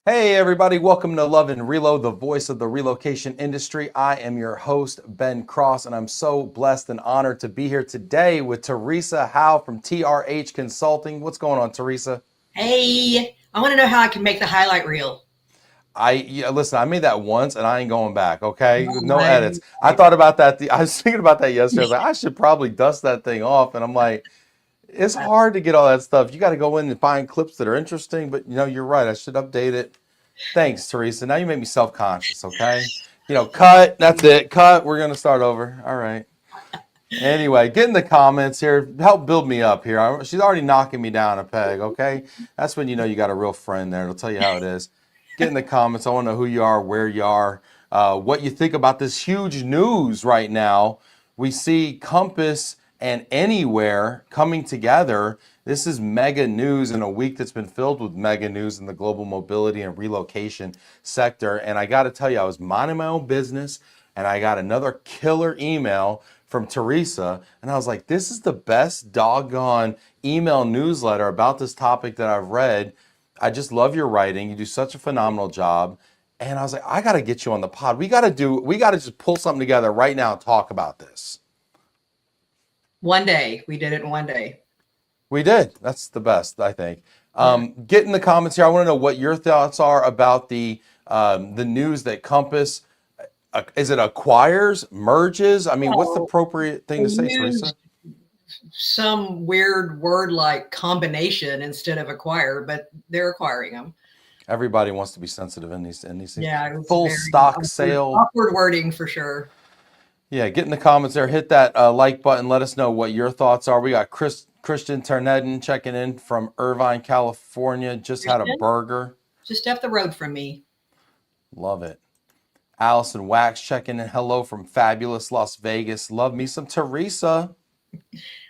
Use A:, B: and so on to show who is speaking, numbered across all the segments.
A: Hey everybody, welcome to Love and Relo, the voice of the relocation industry. I am your host, Ben Cross, and I'm so blessed and honored to be here today with Teresa Howe from TRH Consulting. What's going on, Teresa?
B: Hey, I want to know how I can make the highlight reel.
A: Listen, I made that once and I ain't going back, okay? No edits.
B: Right,
A: I
B: right.
A: thought about that. I was thinking about that yesterday. I was like, I should probably dust that thing off. And I'm like, it's hard to get all that stuff. You got to go in and find clips that are interesting, but you're right. I should update it. Thanks, Teresa. Now you make me self-conscious, okay? Cut. That's it. Cut. We're going to start over. All right. Anyway, get in the comments here. Help build me up here. She's already knocking me down a peg, okay? That's when you know you got a real friend there. It'll tell you how it is. Get in the comments. I want to know who you are, where you are, what you think about this huge news right now. We see Compass and Anywhere coming together. This is mega news in a week that's been filled with mega news in the global mobility and relocation sector. And I got to tell you, I was minding my own business and I got another killer email from Teresa. And I was like, this is the best doggone email newsletter about this topic that I've read. I just love your writing. You do such a phenomenal job. And I was like, I got to get you on the pod. We got to just pull something together right now and talk about this.
B: One day. We did it in one day.
A: We did. That's the best, I think.
B: Yeah.
A: Get in the comments here. I want to know what your thoughts are about the news that Compass, is it acquires, merges? I mean, what's the
B: Oh,
A: appropriate thing
B: they
A: to say, Teresa?
B: used some weird word like combination instead of acquire, but they're acquiring them.
A: Everybody wants to be sensitive in these things.
B: Yeah, it was
A: Full
B: very
A: stock
B: awkward,
A: sale.
B: awkward wording for sure.
A: Yeah, get in the comments there. Hit that like button. Let us know what your thoughts are. We got Christian Ternedden checking in from Irvine, California. Just had a
B: Christian,
A: burger.
B: just up the road from me.
A: Love it. Allison Wax checking in. Hello from fabulous Las Vegas. Love me some Teresa.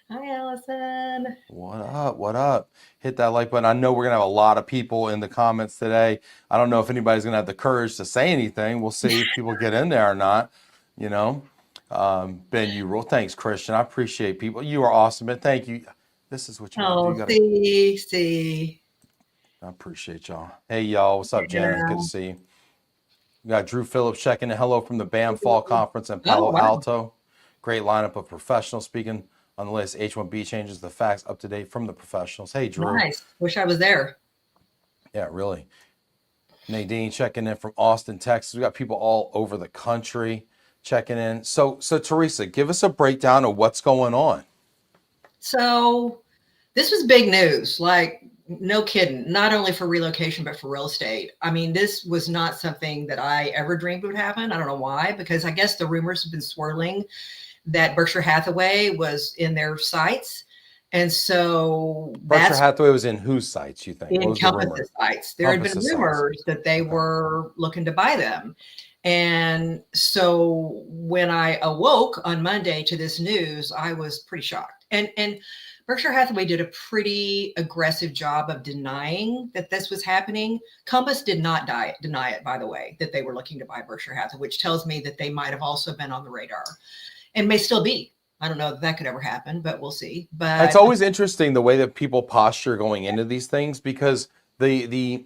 B: Hi, Allison.
A: What up? What up? Hit that like button. I know we're going to have a lot of people in the comments today. I don't know if anybody's going to have the courage to say anything. We'll see if people get in there or not. You know, Ben, you rule. Thanks, Christian. I appreciate people. You are awesome, and thank you. This is what you got to do. You
B: Oh,
A: got to.
B: see.
A: I appreciate y'all. Hey, y'all. What's up, Janet? Good to
B: Yeah.
A: see you. We got Drew Phillips checking in. Hello from the BAM Fall Conference in
B: Oh,
A: Palo
B: wow.
A: Alto. Great lineup of professionals speaking on the latest H-1B changes. The facts up to date from the professionals. Hey, Drew.
B: Nice. Wish I was there.
A: Yeah, really. Nadine checking in from Austin, Texas. We got people all over the country checking in. So Teresa, give us a breakdown of what's going on.
B: So this was big news, like no kidding, not only for relocation, but for real estate. I mean, this was not something that I ever dreamed would happen. I don't know why, because I guess the rumors have been swirling that Berkshire Hathaway was in their sights. And so
A: Berkshire
B: that's
A: Hathaway was in whose sites, you think? What
B: in
A: was the rumor?
B: Compass's sites. There had been
A: Compass's sites.
B: rumors that they
A: Okay.
B: were looking to buy them. And so when I awoke on Monday to this news, I was pretty shocked. And Berkshire Hathaway did a pretty aggressive job of denying that this was happening. Compass did not deny it, by the way, that they were looking to buy Berkshire Hathaway, which tells me that they might have also been on the radar and may still be. I don't know if that could ever happen, but we'll see.
A: It's
B: But
A: always interesting the way that people posture going into these things because the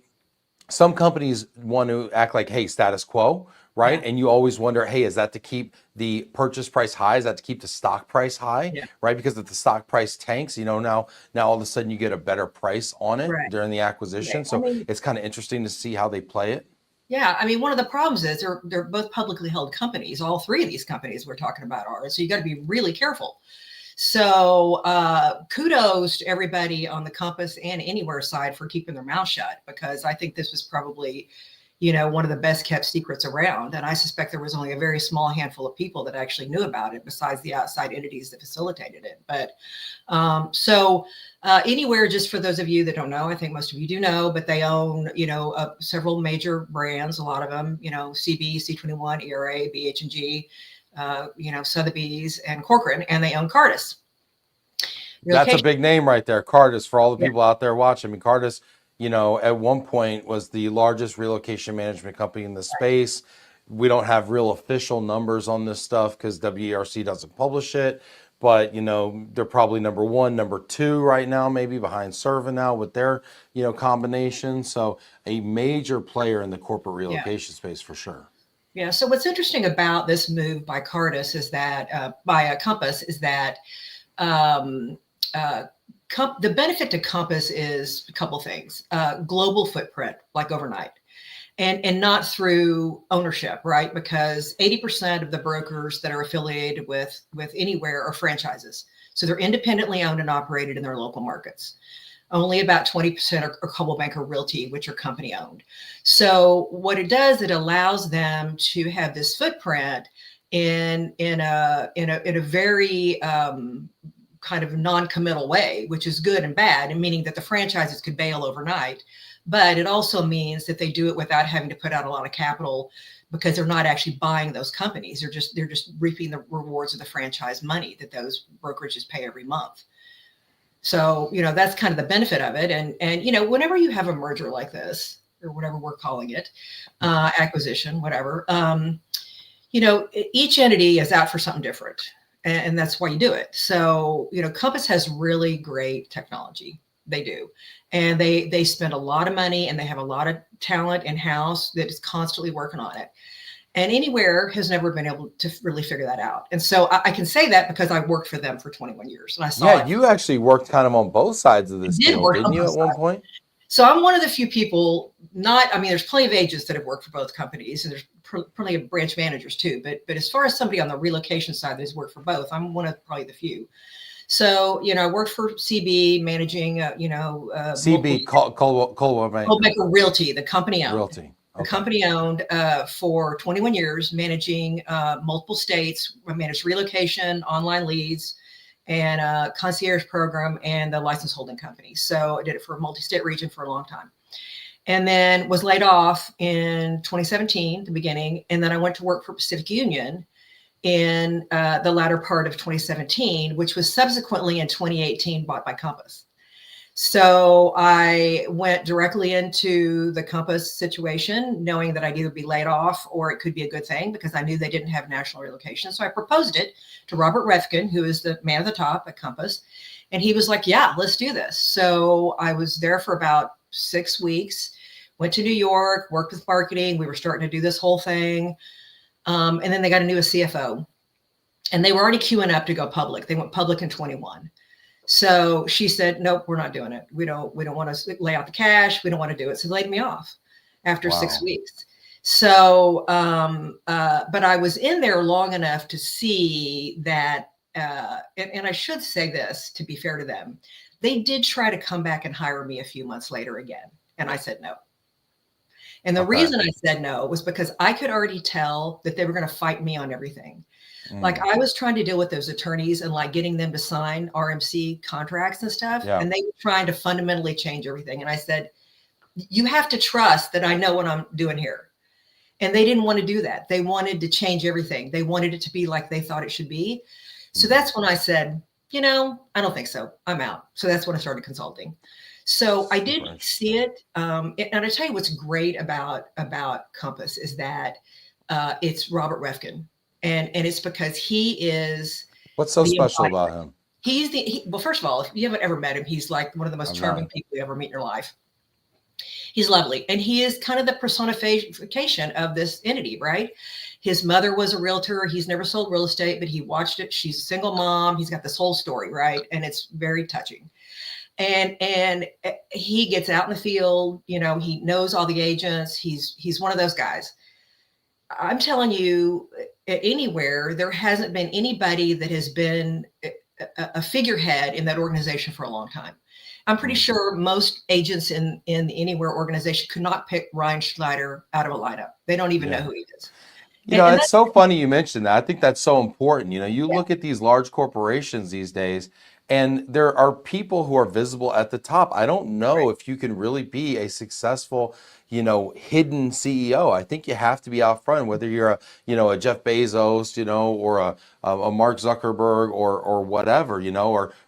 A: some companies want to act like, hey, status quo, right?
B: yeah,
A: And you always wonder, hey, is that to keep the purchase price high? Is that to keep the stock price high,
B: yeah,
A: right? Because if the stock price tanks, now all of a sudden you get a better price on it
B: right.
A: during the
B: Right.
A: acquisition.
B: I
A: So
B: mean,
A: it's kind of interesting to see how they play it.
B: yeah, I mean, one of the problems is they're both publicly held companies. All three of these companies we're talking about are, so you got to be really careful. So kudos to everybody on the Compass and Anywhere side for keeping their mouth shut, because I think this was probably, one of the best kept secrets around. And I suspect there was only a very small handful of people that actually knew about it besides the outside entities that facilitated it. But Anywhere, just for those of you that don't know, I think most of you do know, but they own, several major brands, a lot of them, CB, C21, ERA, BH&G, Sotheby's and Corcoran, and they own Cardis.
A: That's a
B: Relocation.
A: big name right there, Cardis, for all the
B: Yeah,
A: people out there watching. I mean, Cardis, at one point was the largest relocation management company in the space. We don't have real official numbers on this stuff because WERC doesn't publish it. but they're probably number one, number two right now, maybe behind Serva now with their combination. So a major player in the corporate
B: Yeah.
A: relocation space for sure.
B: Yeah. So what's interesting about this move by Cardis is that by Compass is that um, uh, the benefit to Compass is a couple things: global footprint, like overnight. And not through ownership, right? Because 80% of the brokers that are affiliated with Anywhere are franchises. So they're independently owned and operated in their local markets. Only about 20% are Coldwell Banker Realty, which are company owned. So what it does, it allows them to have this footprint in a very kind of non-committal way, which is good and bad, and meaning that the franchises could bail overnight. But it also means that they do it without having to put out a lot of capital, because they're not actually buying those companies. They're just reaping the rewards of the franchise money that those brokerages pay every month. So, that's kind of the benefit of it. And whenever you have a merger like this, or whatever we're calling it, acquisition, whatever, each entity is out for something different. And that's why you do it. So, Compass has really great technology. They do. And they spend a lot of money, and they have a lot of talent in-house that is constantly working on it. And Anywhere has never been able to really figure that out. And so I can say that because I worked for them for 21 years, and I saw it.
A: You actually worked kind of on both sides of this deal, didn't you, at one point?
B: So I'm one of the few people, there's plenty of agents that have worked for both companies, and there's plenty of branch managers too. But as far as somebody on the relocation side that has worked for both, I'm one of probably the few. So, I worked for CB managing,
A: CB, Coldwell
B: Banker Realty, the company owned.
A: Realty. Okay.
B: The company owned for 21 years, managing multiple states. We managed relocation, online leads, and concierge program, and the license holding company. So I did it for a multi-state region for a long time. And then was laid off in 2017, the beginning. And then I went to work for Pacific Union in the latter part of 2017, which was subsequently in 2018 bought by Compass. So I went directly into the Compass situation, knowing that I'd either be laid off or it could be a good thing, because I knew they didn't have national relocation. So I proposed it to Robert Refkin, who is the man at the top at Compass. And he was like, yeah, let's do this. So I was there for about 6 weeks, went to New York, worked with marketing. We were starting to do this whole thing. And then they got a new CFO, and they were already queuing up to go public. They went public in 21. So she said, nope, we're not doing it. We don't want to lay out the cash. We don't want to do it. So they laid me off after 6 weeks. So, but I was in there long enough to see that, and I should say this to be fair to them, they did try to come back and hire me a few months later again. And I said no. And the reason I said no was because I could already tell that they were going to fight me on everything. Like, I was trying to deal with those attorneys and like getting them to sign RMC contracts and stuff. Yeah. And they were trying to fundamentally change everything. And I said, you have to trust that I know what I'm doing here. And they didn't want to do that. They wanted to change everything. They wanted it to be like they thought it should be. So that's when I said, I don't think so. I'm out. So that's when I started consulting. So I did see it. And I tell you what's great about Compass is that it's Robert Refkin. And it's because he is.
A: What's so special about him?
B: Well, first of all, if you haven't ever met him, he's like one of the most charming people you ever meet in your life. He's lovely. And he is kind of the personification of this entity, right? His mother was a realtor. He's never sold real estate, but he watched it. She's a single mom. He's got this whole story, right? And it's very touching. And he gets out in the field, he knows all the agents. He's one of those guys. I'm telling you, Anywhere, there hasn't been anybody that has been a figurehead in that organization for a long time. I'm pretty sure most agents in the Anywhere organization could not pick Ryan Schneider out of a lineup. They don't even know who he is.
A: It's so funny you mentioned that. I think that's so important. You look at these large corporations these days, and there are people who are visible at the top. I don't know if you can really be a successful, hidden CEO. I think you have to be out front, whether you're a Jeff Bezos, or a Mark Zuckerberg or whatever,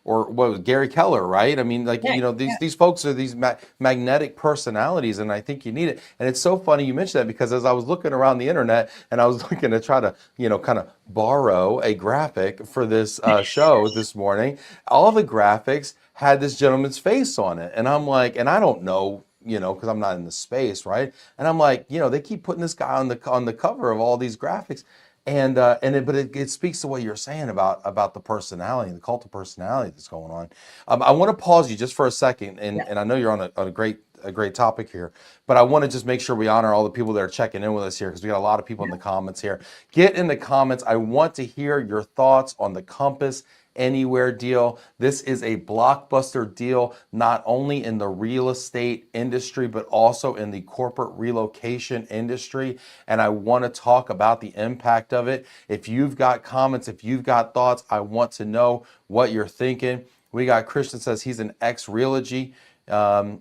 A: or what was Gary Keller, right? I mean, like,
B: Yeah, yeah.
A: these folks are these magnetic personalities, and I think you need it. And it's so funny you mentioned that, because as I was looking around the internet and I was looking to try to, kind of borrow a graphic for this show this morning, all the graphics had this gentleman's face on it. And I'm like, and I don't know, because I'm not in the space, right? And I'm like, they keep putting this guy on the cover of all these graphics. But it speaks to what you're saying about the personality, the cult of personality that's going on. I want to pause you just for a second,
B: Yeah.
A: and I know you're on a great topic here, but I want to just make sure we honor all the people that are checking in with us here, because we got a lot of people in the comments here. Get in the comments. I want to hear your thoughts on the Compass Anywhere deal. This is a blockbuster deal, not only in the real estate industry, but also in the corporate relocation industry. And I want to talk about the impact of it. If you've got comments, if you've got thoughts, I want to know what you're thinking. We got Christian says he's an ex-Relogy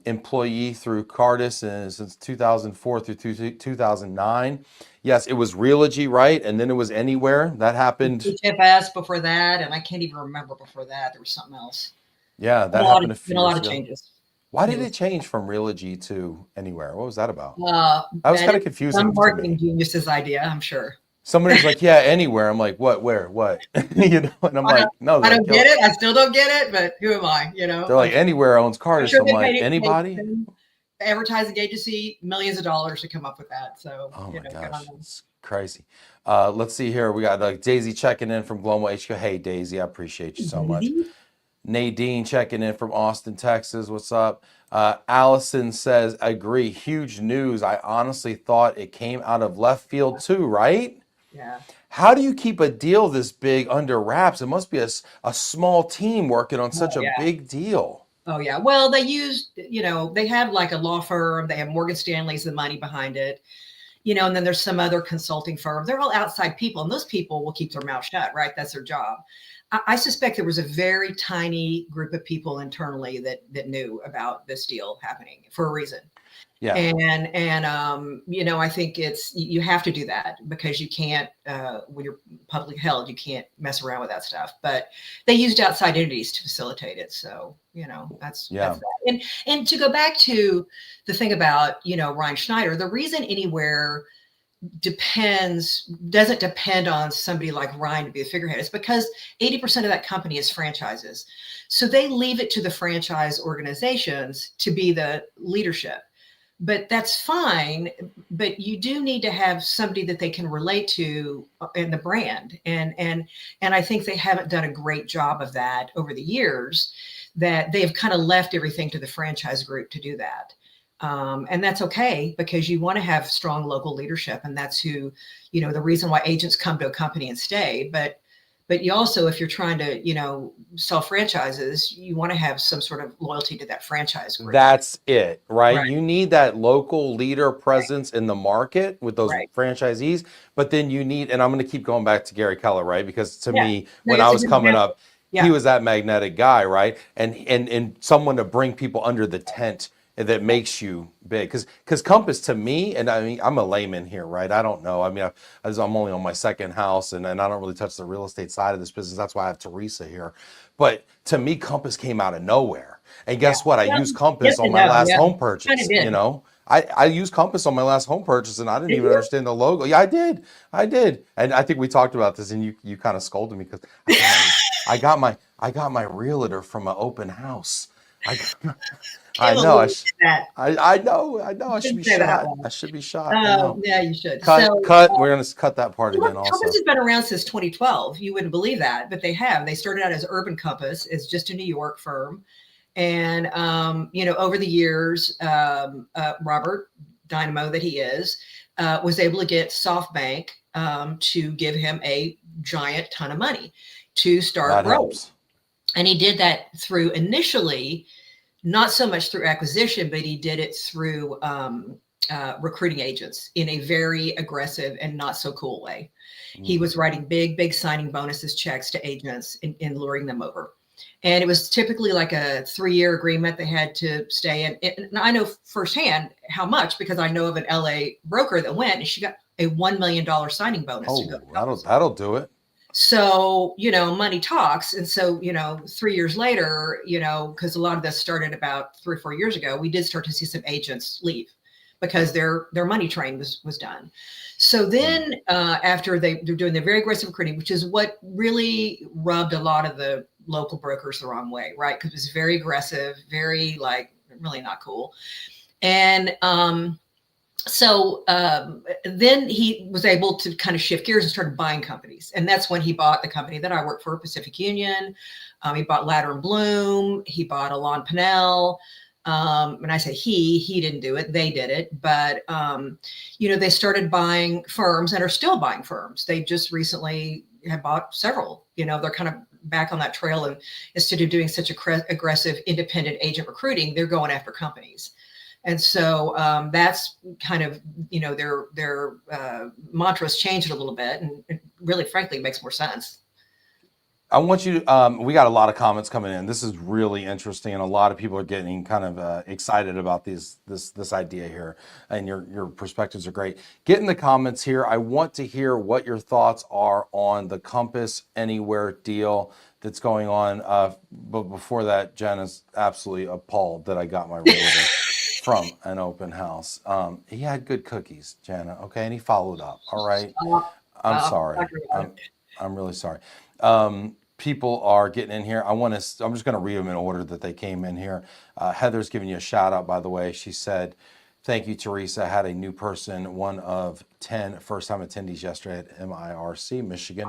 A: employee through Cardis since 2004 through 2009. Yes, it was Relogy, right? And then it was Anywhere. That happened.
B: HFS before that, and I can't even remember before that. There was something else.
A: Yeah, that happened a
B: Been
A: few
B: a
A: years
B: lot of
A: ago.
B: changes.
A: Why did it change from Relogy to Anywhere? What was that about? That was
B: That
A: kind
B: is
A: of confusing
B: some
A: to
B: marketing
A: me.
B: genius's idea, I'm sure.
A: Somebody's like, yeah, Anywhere. I'm like, what, where, what? And I'm like, no.
B: I
A: They're
B: don't
A: like,
B: get
A: yo,
B: it. I still don't get it, but who am I?
A: they're like, Anywhere owns
B: I'm
A: Cardis.
B: sure
A: I'm
B: they
A: like,
B: paid
A: anybody?
B: some advertising agency millions of dollars to come up with that. So,
A: Oh my
B: good on
A: gosh,
B: them.
A: it's crazy. Let's see here. We got Daisy checking in from Global HQ. Hey, Daisy, I appreciate you so much. Nadine checking in from Austin, Texas. What's up? Allison says, agree. Huge news. I honestly thought it came out of left field too, right?
B: Yeah.
A: How do you keep a deal this big under wraps? It must be a small team working on such a
B: Yeah.
A: big deal.
B: Oh, yeah. Well, they used, they have like a law firm. They have Morgan Stanley's the money behind it, and then there's some other consulting firm. They're all outside people, and those people will keep their mouth shut, right? That's their job. I suspect there was a very tiny group of people internally that knew about this deal happening for a reason.
A: Yeah.
B: And I think you have to do that, because you can't, when you're publicly held, you can't mess around with that stuff. But they used outside entities to facilitate it. So, that's that. And to go back to the thing about, Ryan Schneider, the reason Anywhere doesn't depend on somebody like Ryan to be a figurehead. It's because 80% of that company is franchises. So they leave it to the franchise organizations to be the leadership. But that's fine. But you do need to have somebody that they can relate to in the brand. And I think they haven't done a great job of that over the years, that they have kind of left everything to the franchise group to do that. And that's okay, because you want to have strong local leadership. And that's who, the reason why agents come to a company and stay. But you also, if you're trying to, sell franchises, you want to have some sort of loyalty to that franchise group.
A: That's it, right?
B: Right.
A: You need that local leader presence in the market with those franchisees, but then you need, and I'm going to keep going back to Gary Keller, right? Because to me, when I was coming up, he was that magnetic guy, right? And someone to bring people under the tent that makes you big. Because Compass, to me, and I mean, I'm a layman here, right? I don't know. I mean, I'm only on my second house, and I don't really touch the real estate side of this business. That's why I have Teresa here. But to me, Compass came out of nowhere. And guess what? I used Compass on my last home purchase, I used Compass on my last home purchase, and I didn't even understand the logo. Yeah, I did. And I think we talked about this, and you kind of scolded me because I got my realtor from an open house. I know. I should be shot. I should be shot.
B: Yeah, you should.
A: Cut. We're gonna cut that part again. Also,
B: Compass has been around since 2012. You wouldn't believe that, but they have. They started out as Urban Compass, as just a New York firm, and over the years, Robert Dynamo, that he is, was able to get SoftBank to give him a giant ton of money to start growing. And he did that through initially, not so much through acquisition, but he did it through recruiting agents in a very aggressive and not so cool way. He was writing big signing bonuses checks to agents and luring them over. And it was typically like a 3-year agreement they had to stay in. And I know firsthand how much, because I know of an LA broker that went and she got a $1 million signing bonus to go to Compass.
A: That'll do it.
B: So, money talks. And so, 3 years later, because a lot of this started about 3 or 4 years ago, we did start to see some agents leave because their money train was done. So then after they're doing the very aggressive recruiting, which is what really rubbed a lot of the local brokers the wrong way, right? Because it was very aggressive, very really not cool. And so then he was able to kind of shift gears and started buying companies. And that's when he bought the company that I work for, Pacific Union. He bought Ladder and Bloom. He bought Alon Pinnell. And I say he didn't do it, they did it. But, they started buying firms and are still buying firms. They just recently have bought several, they're kind of back on that trail. And instead of doing such aggressive independent agent recruiting, they're going after companies. And so that's kind of, their mantra's changed a little bit, and it really, frankly, makes more sense.
A: I want you to, we got a lot of comments coming in. This is really interesting, and a lot of people are getting kind of excited about this idea here, and your perspectives are great. Get in the comments here. I want to hear what your thoughts are on the Compass Anywhere deal that's going on. But before that, Jen is absolutely appalled that I got my realtor from an open house. He had good cookies, Jana, okay, and he followed up. All right. I'm sorry. I'm really sorry. People are getting in here. I'm just going to read them in order that they came in here. Heather's giving you a shout out, by the way. She said, thank you, Teresa. I had a new person, one of 10 first-time attendees yesterday at MIRC, Michigan.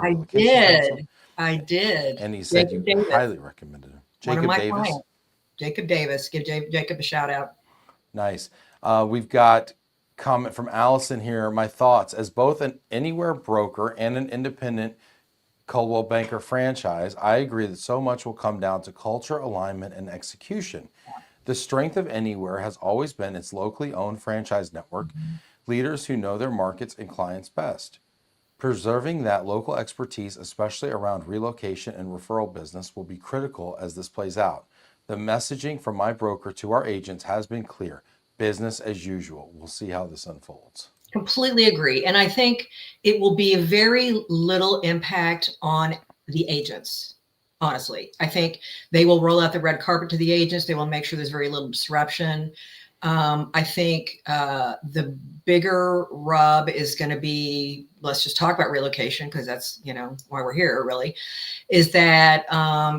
B: I did.
A: And he said you highly recommended him. Jacob Davis.
B: Clients. Jacob Davis. Give Jacob a shout out.
A: Nice. We've got comment from Allison here. My thoughts, as both an Anywhere broker and an independent Coldwell Banker franchise, I agree that so much will come down to culture, alignment, and execution. The strength of Anywhere has always been its locally owned franchise network, leaders who know their markets and clients best. Preserving that local expertise, especially around relocation and referral business, will be critical as this plays out. The messaging from my broker to our agents has been clear. Business as usual. We'll see how this unfolds.
B: Completely agree. And I think it will be a very little impact on the agents. Honestly, I think they will roll out the red carpet to the agents. They will make sure there's very little disruption. I think the bigger rub is going to be, let's just talk about relocation, because that's, why we're here really, is that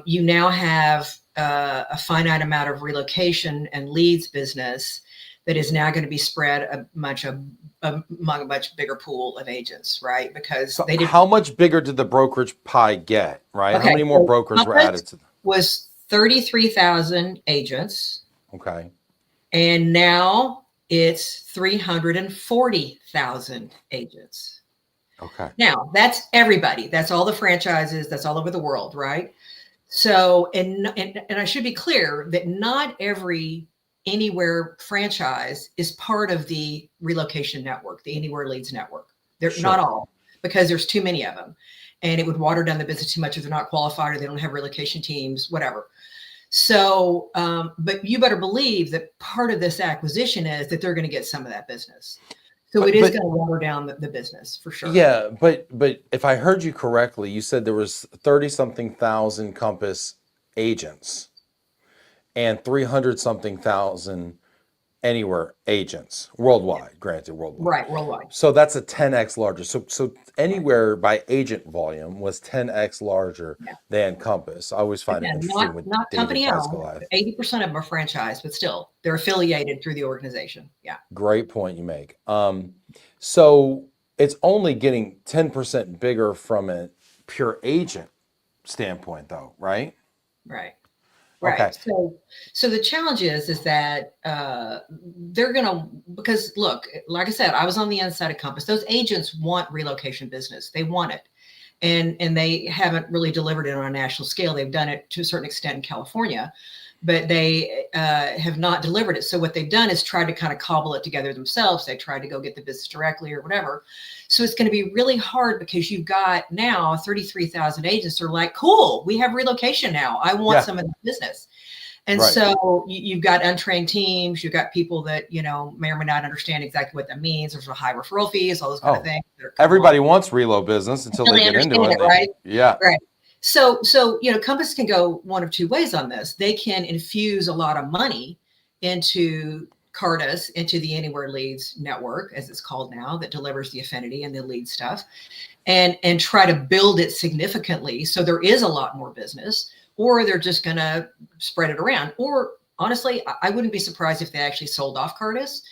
B: you now have a finite amount of relocation and leads business that is now going to be spread among a much bigger pool of agents, right? Because
A: so how much bigger did the brokerage pie get, right? Okay, how many more brokers were added to them?
B: Was 33,000 agents.
A: Okay.
B: And now it's 340,000 agents.
A: Okay.
B: Now that's everybody. That's all the franchises. That's all over the world, right? So, and I should be clear that not every Anywhere franchise is part of the relocation network, the Anywhere Leads network. They're not all, because there's too many of them, and it would water down the business too much if they're not qualified or they don't have relocation teams, whatever. So, but you better believe that part of this acquisition is that they're going to get some of that business. So it is going to water down the business for sure.
A: Yeah, but if I heard you correctly, you said there was 30-something thousand Compass agents and 300-something thousand Anywhere agents worldwide, granted worldwide.
B: Right, worldwide.
A: So that's a 10x larger. So Anywhere by agent volume was 10x larger than Compass. I always find it interesting with
B: not company owned. 80% of them are franchise, but still they're affiliated through the organization. Yeah.
A: Great point you make. So it's only getting 10% bigger from a pure agent standpoint, though, right?
B: Right. Right. Okay. So the challenge is that they're going to, because look, like I said, I was on the inside of Compass. Those agents want relocation business. They want it. And they haven't really delivered it on a national scale. They've done it to a certain extent in California, but they have not delivered it. So what they've done is try to kind of cobble it together themselves. They try to go get the business directly or whatever. So it's going to be really hard because you've got now 33,000 agents are like, cool, we have relocation now. I want some of the business. And
A: Right.
B: so you've got untrained teams, you've got people that, may or may not understand exactly what that means. There's a high referral fees, all those kind of things.
A: Everybody wants relo business until they get into it.
B: Right?
A: Yeah.
B: Right. So, Compass can go one of two ways on this. They can infuse a lot of money into Cardus, into the Anywhere Leads network, as it's called now, that delivers the affinity and the lead stuff, and try to build it significantly. So there is a lot more business, or they're just going to spread it around. Or honestly, I wouldn't be surprised if they actually sold off Cardus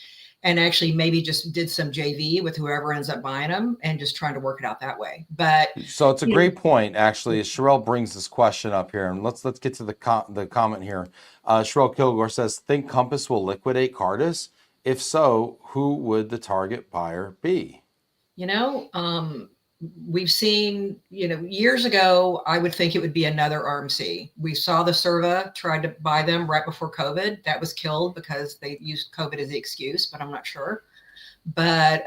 B: and actually maybe just did some JV with whoever ends up buying them and just trying to work it out that way. But
A: so it's a great point, actually. Sherelle brings this question up here, and let's get to the comment here. Sherelle Kilgore says, "Think Compass will liquidate Cardus? If so, who would the target buyer be?"
B: We've seen, years ago, I would think it would be another RMC. We saw the Serva tried to buy them right before COVID. That was killed because they used COVID as the excuse, but I'm not sure. But,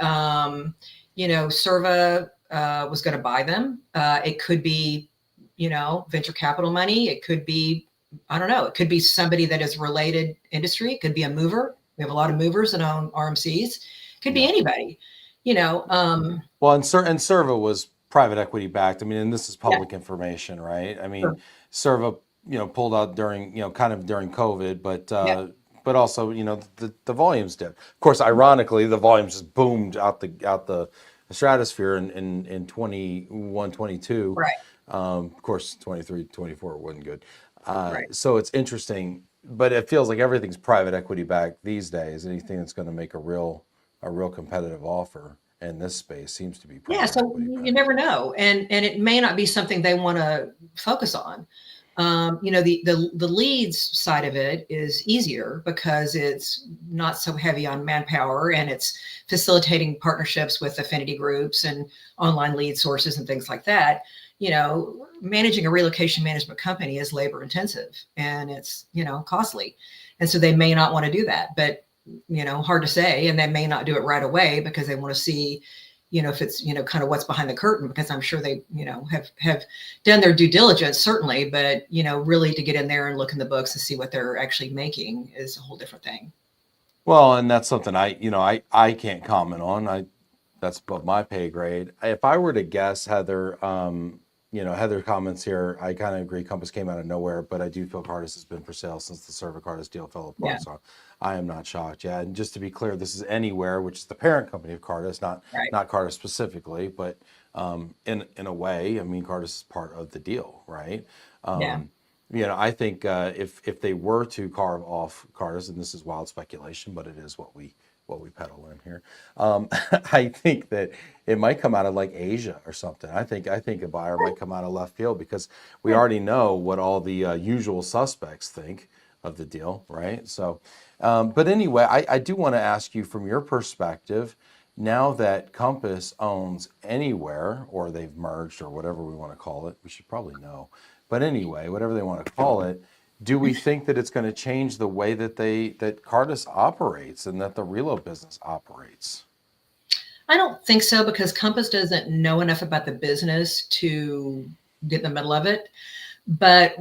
B: Serva was going to buy them. It could be, venture capital money. It could be, I don't know. It could be somebody that is related industry. It could be a mover. We have a lot of movers that own RMCs. It could be anybody.
A: Well, and Serva was private equity backed. I mean, and this is public information, right? I mean, Serva, pulled out during, kind of during COVID, but also, the volumes did. Of course, ironically, the volumes just boomed out the stratosphere in 21, 22.
B: Right.
A: Of course, 23, 24 wasn't good. So it's interesting, but it feels like everything's private equity backed these days. Anything that's going to make a real competitive offer in this space seems to be
B: so you never know, and it may not be something they want to focus on. The leads side of it is easier because it's not so heavy on manpower, and it's facilitating partnerships with affinity groups and online lead sources and things like that. Managing a relocation management company is labor intensive, and it's costly, and so they may not want to do that. But hard to say, and they may not do it right away because they want to see, if it's, kind of what's behind the curtain, because I'm sure they, have done their due diligence, certainly, but, really to get in there and look in the books and see what they're actually making is a whole different thing.
A: Well, and that's something I can't comment on. That's above my pay grade. If I were to guess, Heather, Heather comments here, I kind of agree. Compass came out of nowhere, but I do feel Cardus has been for sale since the Serva Cardus deal fell apart. So I am not shocked. Yeah. And just to be clear, this is Anywhere, which is the parent company of Cardus, not Cardus specifically, but in a way, I mean, Cardus is part of the deal, right? I think if they were to carve off Cardus, and this is wild speculation, but it is what we peddle in here. I think that it might come out of like Asia or something. I think a buyer might come out of left field because we already know what all the usual suspects think of the deal, right? So, but anyway, I do want to ask you from your perspective, now that Compass owns Anywhere, or they've merged, or whatever we want to call it, we should probably know. But anyway, whatever they want to call it, do we think that it's going to change the way that Cardus operates and that the Relo business operates?
B: I don't think so, because Compass doesn't know enough about the business to get in the middle of it. But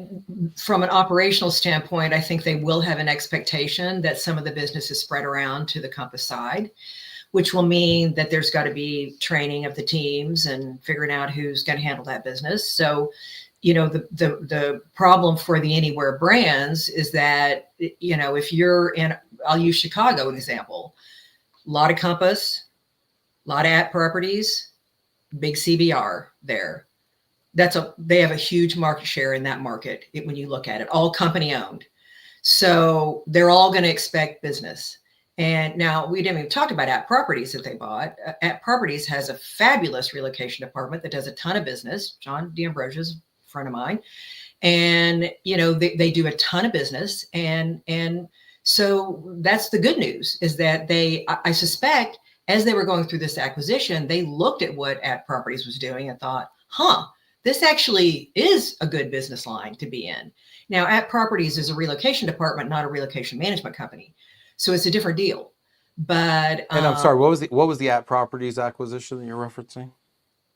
B: from an operational standpoint, I think they will have an expectation that some of the business is spread around to the Compass side, which will mean that there's got to be training of the teams and figuring out who's going to handle that business. So, the problem for the Anywhere brands is that, if you're in, I'll use Chicago as an example, a lot of Compass, a lot of at properties, big CBR there. They have a huge market share in that market when you look at it, all company owned. So they're all going to expect business. And now we didn't even talk about at properties that they bought. At properties has a fabulous relocation department that does a ton of business. John D'Ambrosia's a friend of mine. And, they do a ton of business. And so that's the good news, is that I suspect as they were going through this acquisition, they looked at what at properties was doing and thought, this actually is a good business line to be in. Now, At Properties is a relocation department, not a relocation management company. So it's a different deal. But
A: And I'm sorry, what was the At Properties acquisition that you're referencing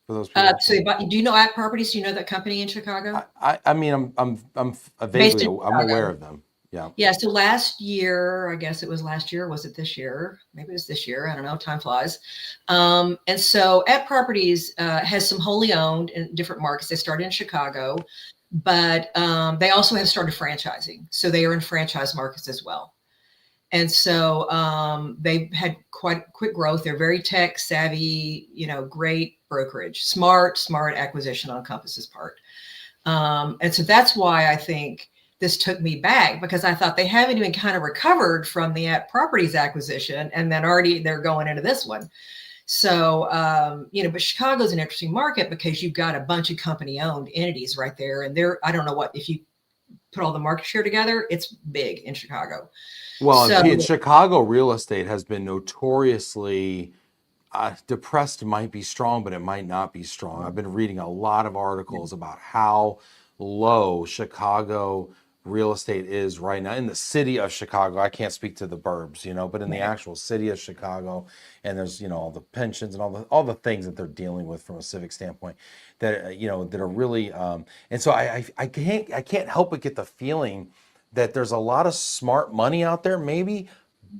A: for those people?
B: do you know At Properties? Do you know that company in Chicago?
A: I mean, I'm
B: Based
A: vaguely,
B: in
A: I'm aware
B: Chicago.
A: of them. Yeah.
B: Yeah. So last year, I guess it was last year. Was it this year? Maybe it was this year. I don't know. Time flies. And so At Properties has some wholly owned in different markets. They started in Chicago, but they also have started franchising. So they are in franchise markets as well. And so they've had quite quick growth. They're very tech savvy, great brokerage, smart acquisition on Compass's part. And so that's why I think this took me back, because I thought they haven't even kind of recovered from the At Properties acquisition, and then already they're going into this one. So, but Chicago's an interesting market because you've got a bunch of company owned entities right there. And I don't know what, if you put all the market share together, it's big in Chicago.
A: Well,
B: So,
A: and Chicago real estate has been notoriously depressed. Might be strong, but it might not be strong. I've been reading a lot of articles about how low Chicago real estate is right now in the city of Chicago. I can't speak to the burbs, but in the actual city of Chicago, and there's all the pensions and all the things that they're dealing with from a civic standpoint that that are really and so I can't help but get the feeling that there's a lot of smart money out there maybe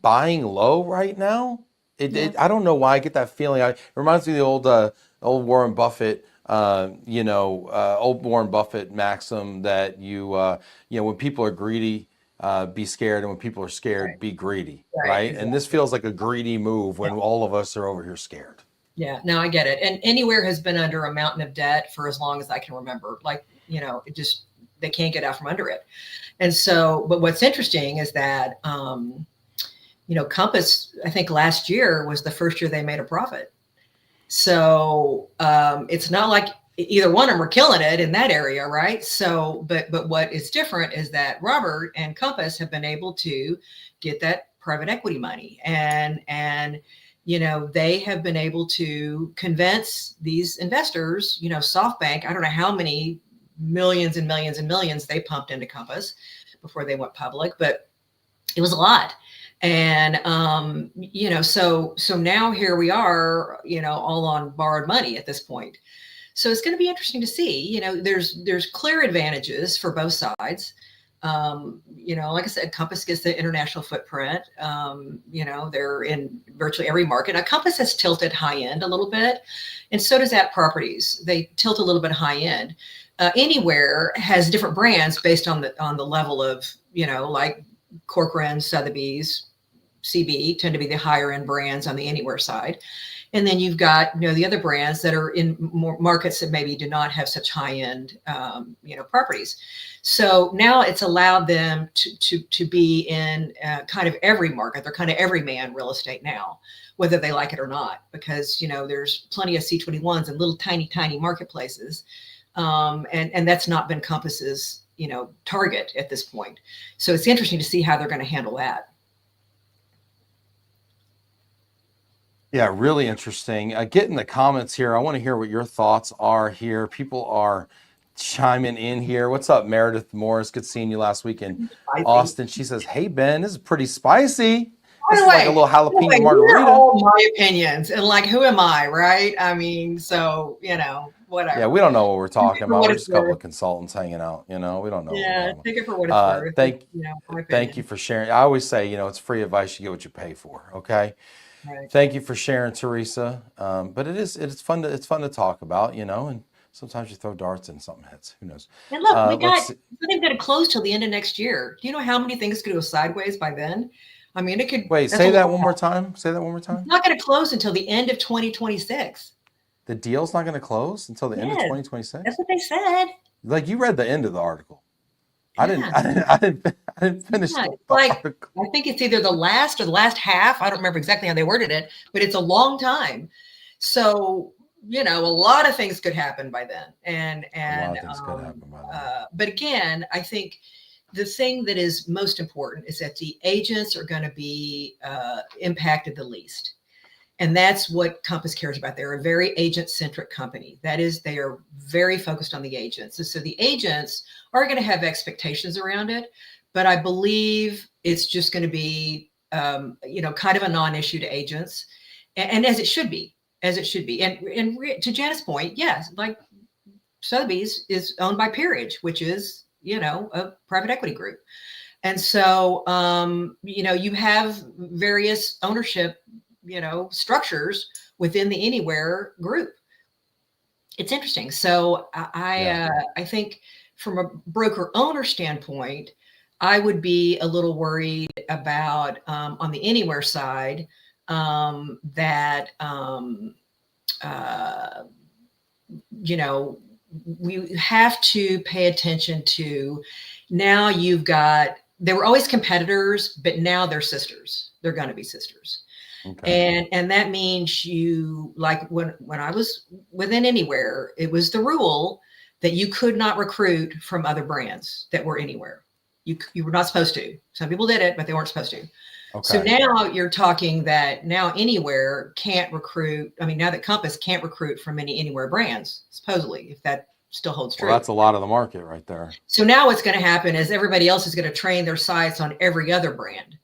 A: buying low right now. I don't know why I get that feeling. It reminds me of the old Warren Buffett, old Warren Buffett maxim that when people are greedy, be scared, and when people are scared, be greedy, right?
B: exactly.
A: And this feels like a greedy move when all of us are over here scared.
B: Yeah, no, I get it. And Anywhere has been under a mountain of debt for as long as I can remember. They can't get out from under it. And so, but what's interesting is that, Compass, I think last year was the first year they made a profit. So it's not like either one of them are killing it in that area, right? So, but what is different is that Robert and Compass have been able to get that private equity money, and they have been able to convince these investors. SoftBank, I don't know how many millions and millions and millions they pumped into Compass before they went public, but it was a lot. And so now here we are, all on borrowed money at this point. So it's going to be interesting to see. There's clear advantages for both sides. Like I said, Compass gets the international footprint. They're in virtually every market. Now, Compass has tilted high end a little bit, and so does At Properties. They tilt a little bit high end. Anywhere has different brands based on the level of, like Corcoran, Sotheby's, CB tend to be the higher end brands on the Anywhere side. And then you've got, the other brands that are in more markets that maybe do not have such high end, properties. So now it's allowed them to be in kind of every market. They're kind of everyman real estate now, whether they like it or not, because, there's plenty of C21s and little tiny marketplaces. And that's not been Compass's, target at this point. So it's interesting to see how they're going to handle that.
A: Yeah, really interesting. Get in the comments here. I want to hear what your thoughts are here. People are chiming in here. What's up, Meredith Morris? Good seeing you last week in Austin. She says, "Hey Ben, this is pretty spicy. This is like a little jalapeno margarita."
B: These are all my opinions, and who am I, right? I mean, so whatever.
A: Yeah, we don't know what we're talking about. We're just a couple of consultants hanging out. We don't know.
B: Yeah, take it for what it's worth.
A: Thank you for sharing. I always say, it's free advice. You get what you pay for. Okay.
B: Right.
A: Thank you for sharing, Teresa. But it's fun to talk about, and sometimes you throw darts and something hits. Who knows?
B: And look, they've got to close till the end of next year. Do you know how many things could go sideways by then? I mean, it could.
A: Wait, say that one more time. Say that one more time.
B: It's not going to close until the end of 2026.
A: The deal's not going to close until the end of 2026.
B: That's what they said.
A: Like, you read the end of the article. Yeah. I didn't finish the article.
B: I think it's either the last or the last half. I don't remember exactly how they worded it, but it's a long time. So, a lot of things could happen by then. And
A: a lot of things could happen by then.
B: But again, I think the thing that is most important is that the agents are going to be impacted the least. And that's what Compass cares about. They're a very agent-centric company. That is, they are very focused on the agents. And so the agents are going to have expectations around it, but I believe it's just going to be, kind of a non-issue to agents, and as it should be, And to Janice's point, yes, like Sotheby's is owned by Peerage, which is, a private equity group. And so, you have various ownership, structures within the Anywhere group. It's interesting. So I think from a broker owner standpoint, I would be a little worried about on the Anywhere side that we have to pay attention to. Now they were always competitors, but now they're sisters. They're going to be sisters. Okay. And that means like when I was within Anywhere, it was the rule that you could not recruit from other brands that were Anywhere. You were not supposed to. Some people did it, but they weren't supposed to. Okay. So now you're talking that now Anywhere can't recruit. I mean, now that Compass can't recruit from any Anywhere brands, supposedly, if that still holds true.
A: Well, that's a lot of the market right there.
B: So now what's going to happen is everybody else is going to train their sites on every other brand.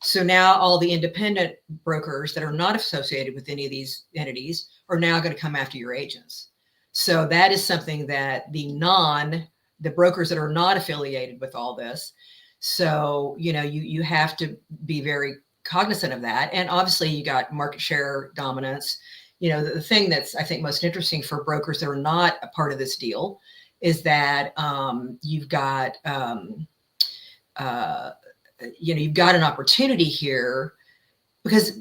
B: So now all the independent brokers that are not associated with any of these entities are now going to come after your agents. So that is something that the brokers that are not affiliated with all this. So, you have to be very cognizant of that. And obviously you got market share dominance. The thing that's, I think, most interesting for brokers that are not a part of this deal is that you've got, you've got an opportunity here, because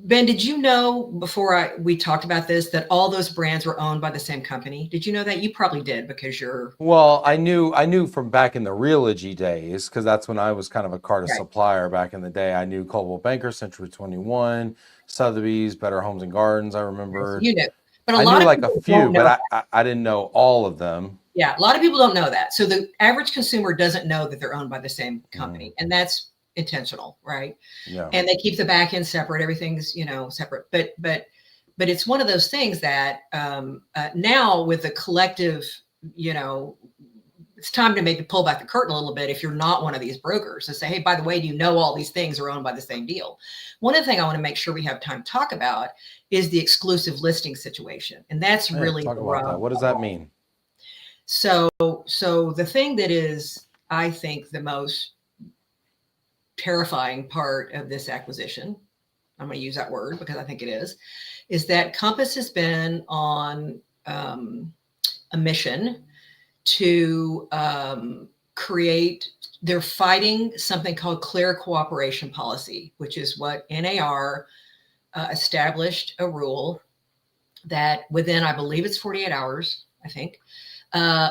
B: Ben, did you know before we talked about this that all those brands were owned by the same company? Did you know that? You probably did, because you're.
A: Well, I knew from back in the Relogy days, because that's when I was kind of a Carta supplier back in the day. I knew Coldwell Banker, Century 21, Sotheby's, Better Homes and Gardens. I remember.
B: You knew,
A: but I knew like a few, but I didn't know all of them.
B: Yeah, a lot of people don't know that. So the average consumer doesn't know that they're owned by the same company, and that's intentional, right? Yeah. And they keep the back end separate. Everything's separate. But it's one of those things that now with the collective, it's time to maybe pull back the curtain a little bit if you're not one of these brokers, and say, hey, by the way, do you know all these things are owned by the same deal? One of the things I want to make sure we have time to talk about is the exclusive listing situation, and that's really
A: talk about that. What does that mean?
B: So the thing that is, I think, the most terrifying part of this acquisition, I'm going to use that word because I think it is that Compass has been on a mission to they're fighting something called clear cooperation policy, which is what NAR established a rule that within, I believe it's 48 hours, I think,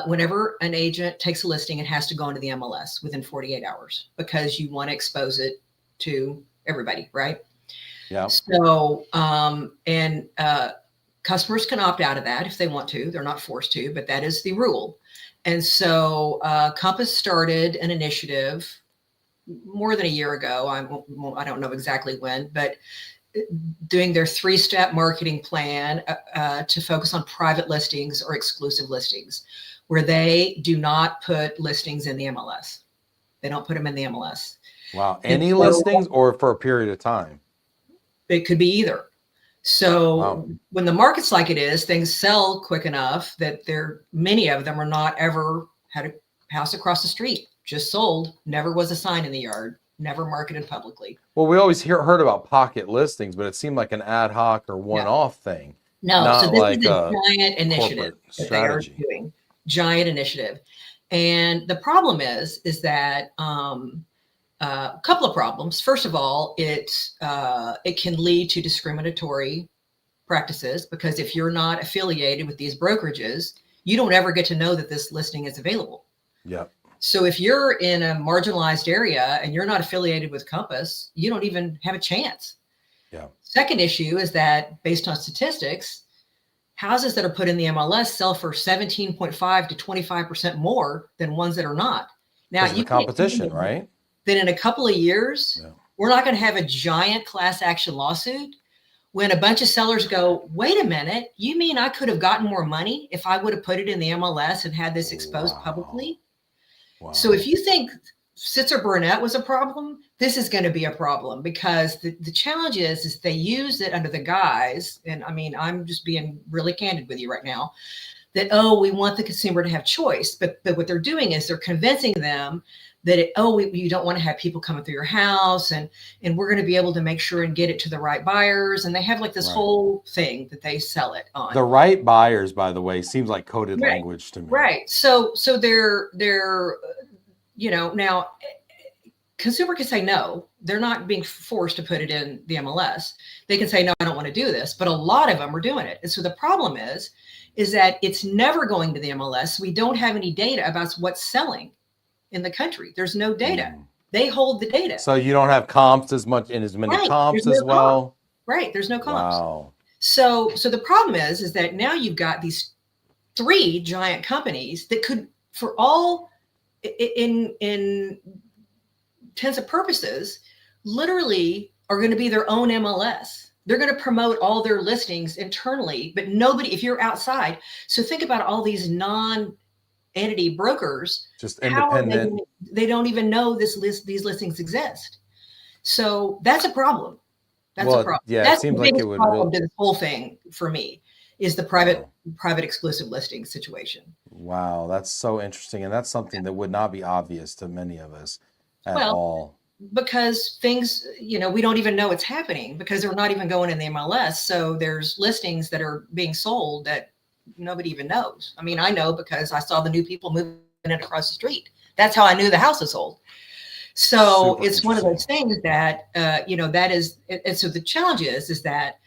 B: whenever an agent takes a listing, it has to go into the MLS within 48 hours because you want to expose it to everybody, right? Yeah. So, customers can opt out of that if they want to. They're not forced to, but that is the rule. And so Compass started an initiative more than a year ago. I don't know exactly when, but doing their 3-step marketing plan to focus on private listings or exclusive listings, where they do not put listings in the MLS. They don't put them in the MLS.
A: Wow. Any listings or for a period of time?
B: It could be either. So when the market's like it is, things sell quick enough that many of them are not ever had a house across the street, just sold, never was a sign in the yard, never marketed publicly.
A: Well, we always heard about pocket listings, but it seemed like an ad hoc or one-off thing.
B: No, so this is a giant initiative that they are doing. Giant initiative. And the problem is that a couple of problems. First of all, it can lead to discriminatory practices, because if you're not affiliated with these brokerages, you don't ever get to know that this listing is available. Yeah. So if you're in a marginalized area and you're not affiliated with Compass, you don't even have a chance. Yeah. Second issue is that based on statistics, houses that are put in the MLS sell for 17.5 to 25% more than ones that are not. Now, you
A: competition, right?
B: Then in a couple of years, we're not going to have a giant class action lawsuit, when a bunch of sellers go, wait a minute, you mean I could have gotten more money if I would have put it in the MLS and had this exposed publicly?
A: Wow.
B: So if you think Sitzer Burnett was a problem, this is going to be a problem, because the challenge is they use it under the guise, and I mean, I'm just being really candid with you right now, that, oh, we want the consumer to have choice. But what they're doing is they're convincing them that, you don't want to have people coming through your house, and we're going to be able to make sure and get it to the right buyers. And they have like this whole thing that they sell it on.
A: The right buyers, by the way, seems like coded language to me.
B: Right. So they're now consumer can say no. They're not being forced to put it in the MLS. They can say, no, I don't want to do this. But a lot of them are doing it. And so the problem is that it's never going to the MLS. We don't have any data about what's selling in the country. There's no data. They hold the data.
A: So you don't have comps as much in as many comps as well.
B: Right. There's no comps.
A: Wow.
B: So the problem is that now you've got these 3 giant companies that could, for all in intents and purposes, literally are going to be their own MLS. They're going to promote all their listings internally, but nobody, if you're outside. So think about all these non-entity brokers,
A: just independent.
B: They don't even know these listings exist. So that's a problem. That's a problem.
A: Yeah,
B: that's
A: it seems
B: the
A: like
B: biggest
A: it would
B: problem to this whole thing for me, is the private exclusive listing situation.
A: Wow, that's so interesting. And that's something that would not be obvious to many of us at all.
B: Because things, we don't even know it's happening, because they're not even going in the MLS. So there's listings that are being sold that nobody even knows. I mean, I know because I saw the new people moving in across the street. That's how I knew the house was sold. So it's one of those things that, that is, and so the challenge is that,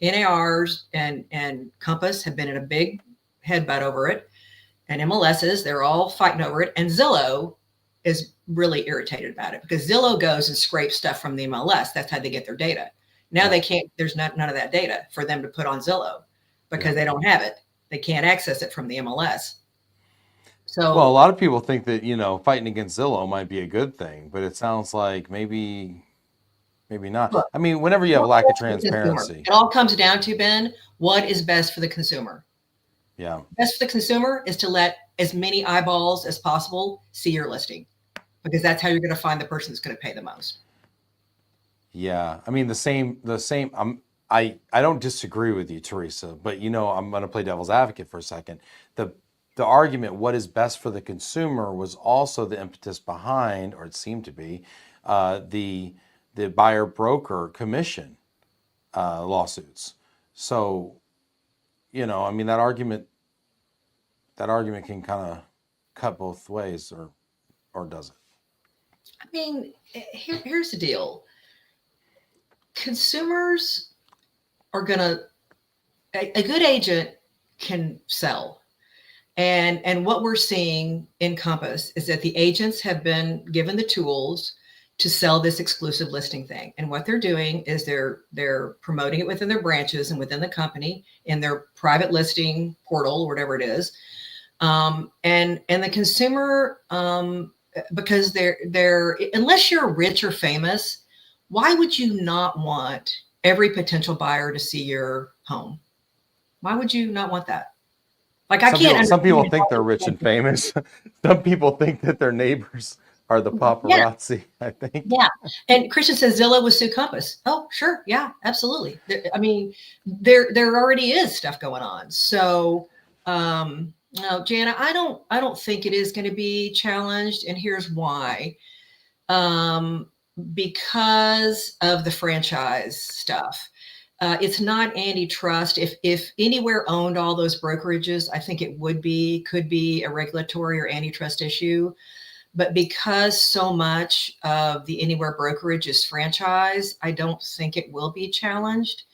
B: NARs and Compass have been in a big headbutt over it, and MLSs, they're all fighting over it. And Zillow is really irritated about it, because Zillow goes and scrapes stuff from the MLS. That's how they get their data. Now they can't, there's none of that data for them to put on Zillow, because they don't have it. They can't access it from the MLS. So,
A: well, a lot of people think that, fighting against Zillow might be a good thing, but it sounds like maybe not. I mean, whenever you have a lack of transparency,
B: it all comes down to, Ben, what is best for the consumer?
A: Yeah.
B: Best for the consumer is to let as many eyeballs as possible see your listing, because that's how you're going to find the person that's going to pay the most.
A: Yeah. I mean, the same, I don't disagree with you, Teresa, but I'm going to play devil's advocate for a second. The argument, what is best for the consumer, was also the impetus behind, or it seemed to be, the buyer broker commission lawsuits. So, I mean, that argument can kind of cut both ways, or does it?
B: I mean, here's the deal. Consumers are a good agent can sell. And what we're seeing in Compass is that the agents have been given the tools to sell this exclusive listing thing. And what they're doing is they're promoting it within their branches and within the company, in their private listing portal, whatever it is. And the consumer, because they're unless you're rich or famous, why would you not want every potential buyer to see your home? Why would you not want that? Like,
A: some people think they're rich and famous. Some people think that their neighbors are the paparazzi, I think.
B: Yeah. And Christian says Zillow would sue Compass. Oh, sure. Yeah, absolutely. I mean, there already is stuff going on. So, no, Jana, I don't think it is going to be challenged. And here's why. Because of the franchise stuff. It's not antitrust. If Anywhere owned all those brokerages, I think it could be a regulatory or antitrust issue. But because so much of the Anywhere brokerage is franchise, I don't think it will be challenged.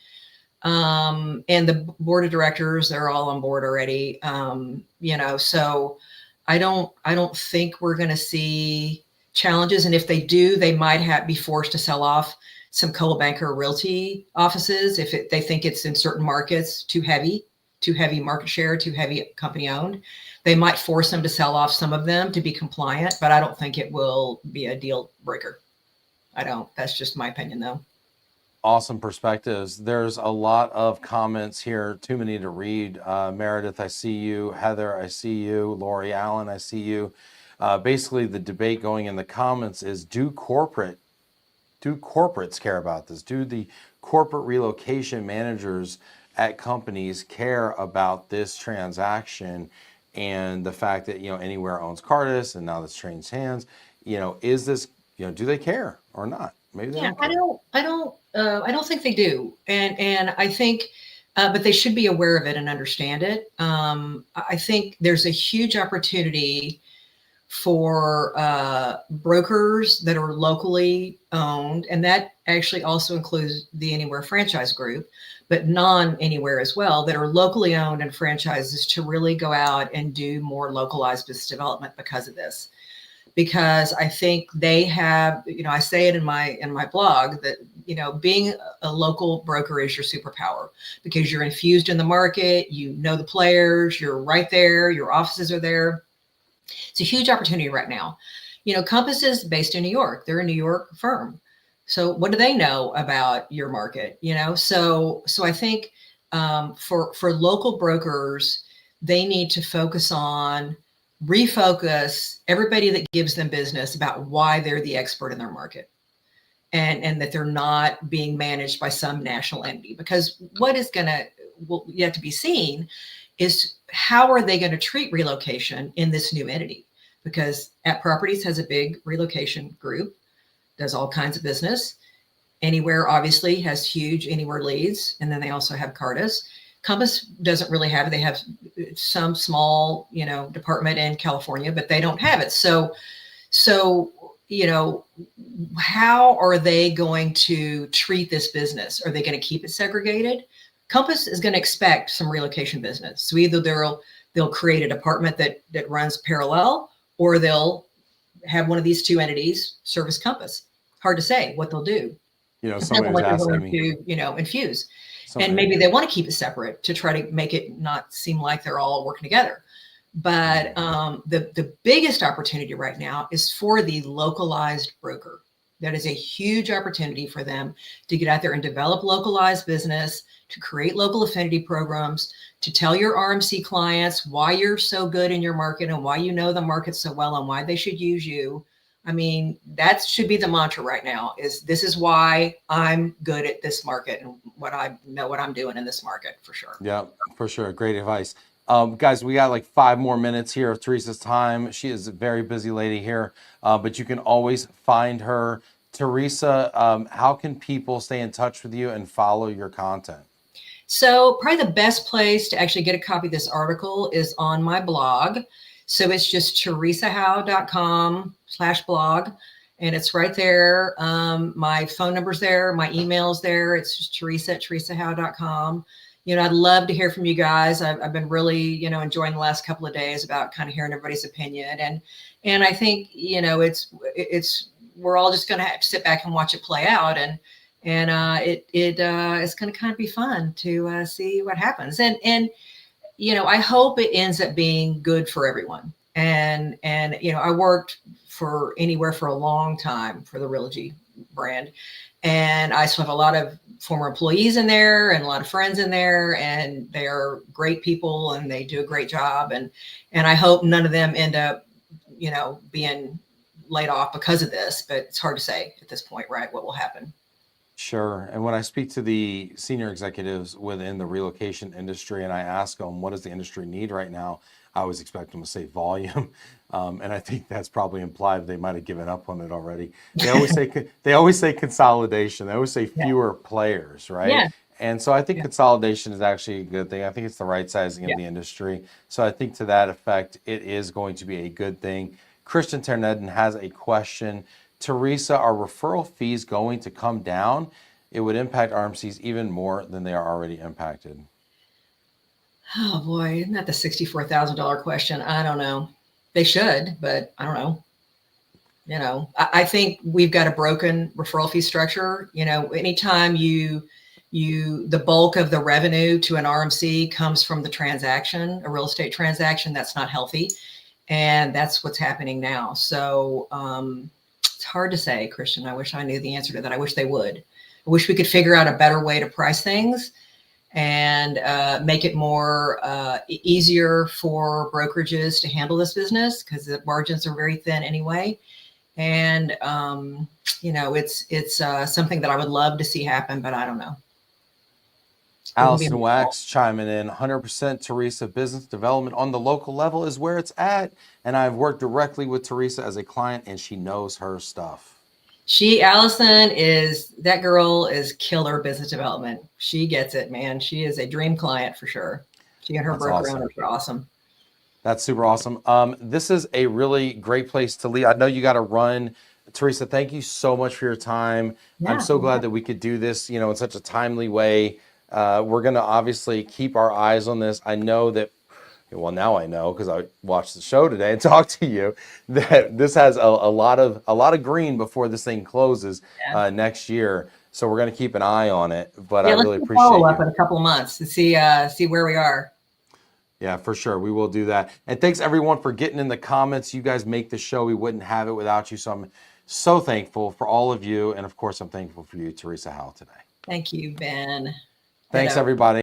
B: And the board of directors, they're all on board already. So I don't think we're going to see challenges. And if they do, they might be forced to sell off some Coldwell Banker Realty offices if they think it's in certain markets too heavy market share, too heavy company owned. They might force them to sell off some of them to be compliant, but I don't think it will be a deal breaker. I don't. That's just my opinion, though.
A: awesome perspectives. There's a lot of comments here, too many to read. Meredith, I see you. Heather, I see you. Lori Allen, I see you. Basically, the debate going in the comments is, do corporates care about this? Do the corporate relocation managers at companies care about this transaction and the fact that, Anywhere owns Cardis and now that's changed hands? Is this, do they care or not? Maybe they
B: Yeah,
A: don't care.
B: I don't think they do, and I think, but they should be aware of it and understand it. I think there's a huge opportunity for brokers that are locally owned, and that actually also includes the Anywhere franchise group, but non-Anywhere as well, that are locally owned and franchises, to really go out and do more localized business development because of this. Because I think they have, I say it in my blog that, being a local broker is your superpower, because you're infused in the market, the players, you're right there, your offices are there. It's a huge opportunity right now. Compass is based in New York. They're a New York firm. So what do they know about your market? So I think for local brokers, they need to refocus everybody that gives them business about why they're the expert in their market, and that they're not being managed by some national entity. Because what is yet to be seen is, how are they going to treat relocation in this new entity? Because At Properties has a big relocation group, does all kinds of business. Anywhere obviously has huge Anywhere leads, and then they also have Cardis. Compass doesn't really have it. They have some small, department in California, but they don't have it. So, how are they going to treat this business? Are they going to keep it segregated? Compass is going to expect some relocation business. So either they'll create a department that runs parallel, or they'll have one of these two entities service Compass. Hard to say what they'll do.
A: Somebody was asking me
B: to, infuse. And maybe they want to keep it separate to try to make it not seem like they're all working together. But the biggest opportunity right now is for the localized broker. That is a huge opportunity for them to get out there and develop localized business, to create local affinity programs, to tell your RMC clients why you're so good in your market and why you know the market so well and why they should use you. I mean, that should be the mantra right now, this is why I'm good at this market and what I'm doing in this market, for sure.
A: Yeah, for sure. Great advice. Guys, we got like 5 more minutes here of Teresa's time. She is a very busy lady here, but you can always find her. Teresa, how can people stay in touch with you and follow your content?
B: So probably the best place to actually get a copy of this article is on my blog. So it's just teresahowe.com/blog. And it's right there. My phone number's there. My email's there. It's just teresa@teresahowe.com. I'd love to hear from you guys. I've been really, enjoying the last couple of days about kind of hearing everybody's opinion. And I think, we're all just going to have to sit back and watch it play out. And it's going to kind of be fun to see what happens. And I hope it ends up being good for everyone. And I worked for Anywhere for a long time for the Relogy brand, and I still have a lot of former employees in there and a lot of friends in there, and they are great people and they do a great job. And I hope none of them end up, being laid off because of this, but it's hard to say at this point, right, what will happen.
A: Sure. And when I speak to the senior executives within the relocation industry and I ask them, what does the industry need right now? I always expect them to say volume. And I think that's probably implied they might have given up on it already. They always say consolidation. They always say fewer players, right?
B: Yeah.
A: And so I think consolidation is actually a good thing. I think it's the right sizing of the industry. So I think to that effect, it is going to be a good thing. Christian Ternedden has a question. Teresa, are referral fees going to come down? It would impact RMCs even more than they are already impacted.
B: Oh boy, isn't that the $64,000 question? I don't know. They should, but I don't know. I think we've got a broken referral fee structure. Anytime the bulk of the revenue to an RMC comes from the transaction, a real estate transaction, that's not healthy. And that's what's happening now. So it's hard to say, Christian. I wish I knew the answer to that. I wish they would. I wish we could figure out a better way to price things and make it more easier for brokerages to handle this business, because the margins are very thin anyway. And you know, it's something that I would love to see happen, but I don't know.
A: Allison Wax chiming in, 100% Teresa, business development on the local level is where it's at. And I've worked directly with Teresa as a client and she knows her stuff.
B: Allison that girl is killer business development. She gets it, man. She is a dream client for sure. She and her broker owners are awesome.
A: That's super awesome. This is a really great place to leave. I know you got to run. Teresa, thank you so much for your time. Yeah, I'm so glad that we could do this, you know, in such a timely way. We're going to obviously keep our eyes on this. I know that, well, now I know because I watched the show today and talked to you, that this has a lot of green before this thing closes next year. So we're going to keep an eye on it. But I really appreciate
B: follow up in a couple of months to see where we are.
A: Yeah, for sure. We will do that. And thanks everyone for getting in the comments. You guys make the show. We wouldn't have it without you. So I'm so thankful for all of you. And of course, I'm thankful for you, Teresa Howe, today.
B: Thank you, Ben.
A: Thanks, everybody.